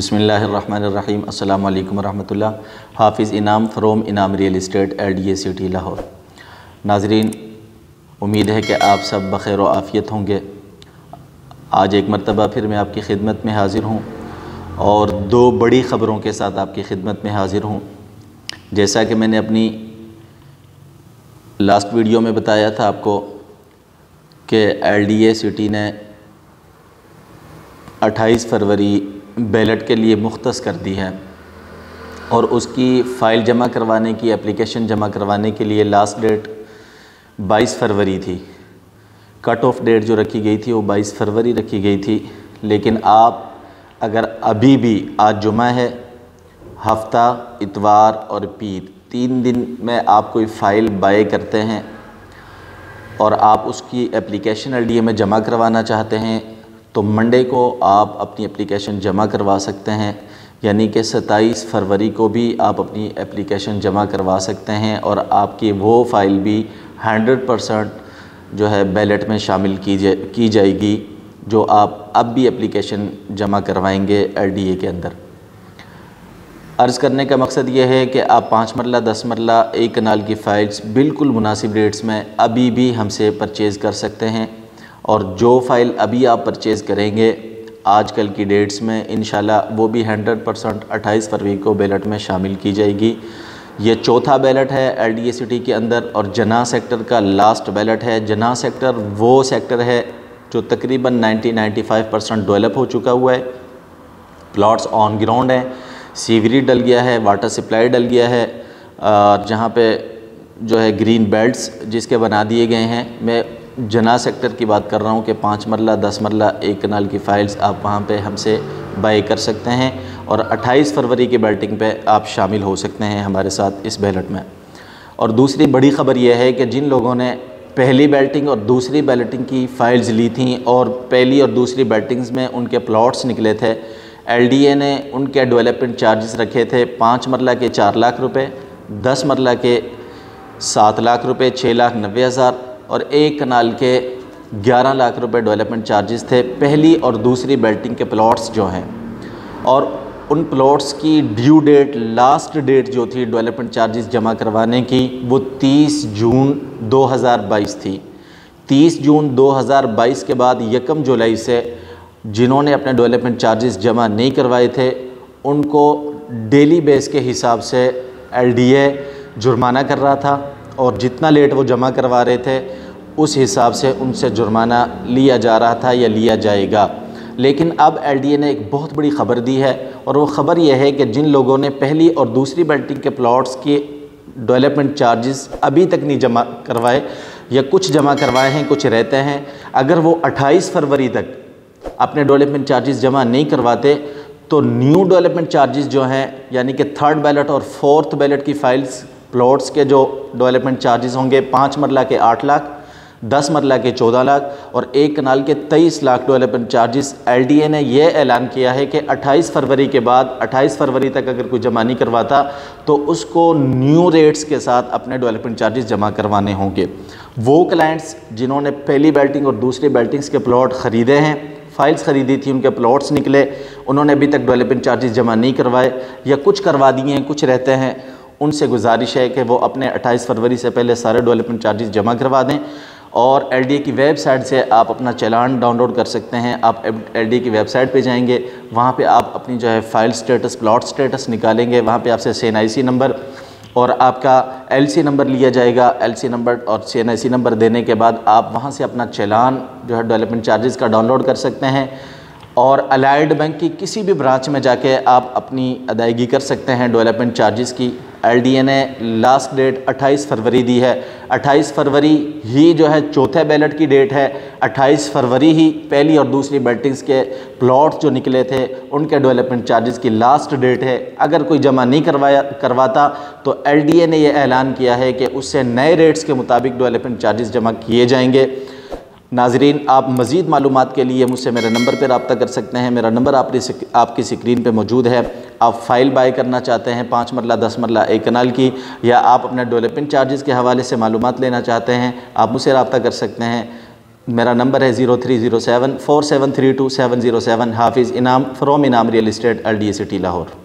बिस्मिल्लाहिर्रहमानिर्रहीम। अस्सलामु अलैकुम रहमतुल्लाह। हाफिज़ इनाम फ्रोम इनाम real estate LDA city Lahore. नाजरीन, उम्मीद है कि आप सब बख़ैर व आफ़ियत होंगे। आज एक मरतबा फिर मैं आपकी खिदमत में हाज़िर हूँ और दो बड़ी ख़बरों के साथ आपकी खिदमत में हाज़िर हूँ। जैसा कि मैंने अपनी लास्ट वीडियो में बताया था आपको कि LDA सिटी ने 28 फरवरी बैलेट के लिए मुख्तस कर दी है और उसकी फ़ाइल जमा करवाने की, एप्लीकेशन जमा करवाने के लिए लास्ट डेट 22 फरवरी थी। कट ऑफ डेट जो रखी गई थी वो 22 फरवरी रखी गई थी। लेकिन आप अगर अभी भी, आज जुमा है, हफ्ता, इतवार और पीर, 3 दिन में आप कोई फ़ाइल बाय करते हैं और आप उसकी एप्लीकेशन LDA में जमा करवाना चाहते हैं तो मंडे को आप अपनी एप्लीकेशन जमा करवा सकते हैं। यानी कि 27 फरवरी को भी आप अपनी एप्लीकेशन जमा करवा सकते हैं और आपकी वो फ़ाइल भी 100% जो है बैलेट में शामिल की जाएगी जो आप अब भी एप्लीकेशन जमा करवाएंगे LDA के अंदर। अर्ज़ करने का मकसद ये है कि आप 5 मरला, 10 मरला, 1 कनाल की फ़ाइल्स बिल्कुल मुनासिब रेट्स में अभी भी हमसे परचेज़ कर सकते हैं और जो फ़ाइल अभी आप परचेज़ करेंगे आजकल की डेट्स में इंशाल्लाह वो भी 100% 28 फरवरी को बैलेट में शामिल की जाएगी। ये चौथा बैलेट है LDA सिटी के अंदर और जना सेक्टर का लास्ट बैलेट है। जना सेक्टर वो सेक्टर है जो तकरीबन 90-95% डेवलप हो चुका हुआ है। प्लॉट्स ऑन ग्राउंड हैं, सीवरेज डल गया है, वाटर सप्लाई डल गया है और जहाँ पे जो है ग्रीन बेल्ट्स जिसके बना दिए गए हैं। मैं जना सेक्टर की बात कर रहा हूँ कि 5 मरला, 10 मरला, 1 कनाल की फ़ाइल्स आप वहाँ पे हमसे बाय कर सकते हैं और 28 फरवरी की बैलेटिंग पे आप शामिल हो सकते हैं हमारे साथ इस बैलेट में। और दूसरी बड़ी ख़बर यह है कि जिन लोगों ने पहली बैलेटिंग और दूसरी बैलेटिंग की फ़ाइल्स ली थी और पहली और दूसरी बैलेटिंग्स में उनके प्लॉट्स निकले थे, LDA ने उनके डेवलपमेंट चार्जेस रखे थे 5 मरला के 4 लाख रुपये, 10 मरला के 7 लाख रुपये, 6,90,000 और 1 कनाल के 11 लाख रुपए डेवलपमेंट चार्जेस थे पहली और दूसरी बैलेटिंग के प्लॉट्स जो हैं। और उन प्लॉट्स की ड्यू डेट, लास्ट डेट जो थी डेवलपमेंट चार्जेस जमा करवाने की, वो 30 जून 2022 थी। 30 जून 2022 के बाद 1 जुलाई से जिन्होंने अपने डेवलपमेंट चार्जेस जमा नहीं करवाए थे उनको डेली बेस के हिसाब से LDA जुर्माना कर रहा था और जितना लेट वो जमा करवा रहे थे उस हिसाब से उनसे जुर्माना लिया जा रहा था या लिया जाएगा। लेकिन अब LDA ने एक बहुत बड़ी ख़बर दी है और वो ख़बर यह है कि जिन लोगों ने पहली और दूसरी बैलेटिंग के प्लॉट्स के डेवलपमेंट चार्जेस अभी तक नहीं जमा करवाए या कुछ जमा करवाए हैं, कुछ रहते हैं, अगर वो 28 फरवरी तक अपने डेवलपमेंट चार्जेस जमा नहीं करवाते तो न्यू डेवलपमेंट चार्जेस जो हैं, यानी कि 3rd बैलेट और 4th बैलेट की फ़ाइल्स प्लॉट्स के जो डेवलपमेंट चार्जेस होंगे 5 मरला के 8 लाख, 10 मरला के 14 लाख और 1 कनाल के 23 लाख डेवलपमेंट चार्जेस। LDA ने यह ऐलान किया है कि 28 फरवरी के बाद 28 फरवरी तक अगर कोई जमा नहीं करवाता तो उसको न्यू रेट्स के साथ अपने डेवलपमेंट चार्जेस जमा करवाने होंगे। वो क्लाइंट्स जिन्होंने पहली बैलेटिंग और दूसरी बैलेटिंग्स के प्लॉट ख़रीदे हैं, फ़ाइल्स ख़रीदी थी, उनके प्लॉट्स निकले, उन्होंने अभी तक डेवलपमेंट चार्जेस जमा नहीं करवाए या कुछ करवा दिए हैं, कुछ रहते हैं, उनसे गुजारिश है कि वो अपने 28 फरवरी से पहले सारे डेवलपमेंट चार्जेस जमा करवा दें। और LDA की वेबसाइट से आप अपना चालान डाउनलोड कर सकते हैं। आप LDA की वेबसाइट पे जाएंगे, वहाँ पे आप अपनी जो है फ़ाइल स्टेटस, प्लॉट स्टेटस निकालेंगे, वहाँ पे आपसे CNIC नंबर और आपका LC नंबर लिया जाएगा। LC नंबर और CNIC नंबर देने के बाद आप वहाँ से अपना चालान जो है डेवलपमेंट चार्जेस का डाउनलोड कर सकते हैं और अलाइड बैंक की किसी भी ब्रांच में जाके आप अपनी अदायगी कर सकते हैं डेवलपमेंट चार्जेस की। LDA ने लास्ट डेट 28 फरवरी दी है। 28 फरवरी ही जो है चौथे बैलेट की डेट है। 28 फरवरी ही पहली और दूसरी बैलेटिंग्स के प्लॉट्स जो निकले थे उनके डेवलपमेंट चार्जेस की लास्ट डेट है। अगर कोई जमा नहीं करवाता तो LDA ने यह ऐलान किया है कि उससे नए रेट्स के मुताबिक डेवलपमेंट चार्जेस जमा किए जाएंगे। नाजरीन, आप मज़ीद मालूमात के लिए मुझसे मेरे नंबर पर रब्ता कर सकते हैं। मेरा नंबर आपकी स्क्रीन पे मौजूद है। आप फ़ाइल बाय करना चाहते हैं 5 मरला, 10 मरला, 1 कनाल की, या आप अपने डेवलपमेंट चार्जेस के हवाले से मालूमात लेना चाहते हैं, आप मुझसे रब्ता कर सकते हैं। मेरा नंबर है 0307 4732 707। हाफिज़ इनाम फ्रॉम इनाम real estate LDA city Lahore.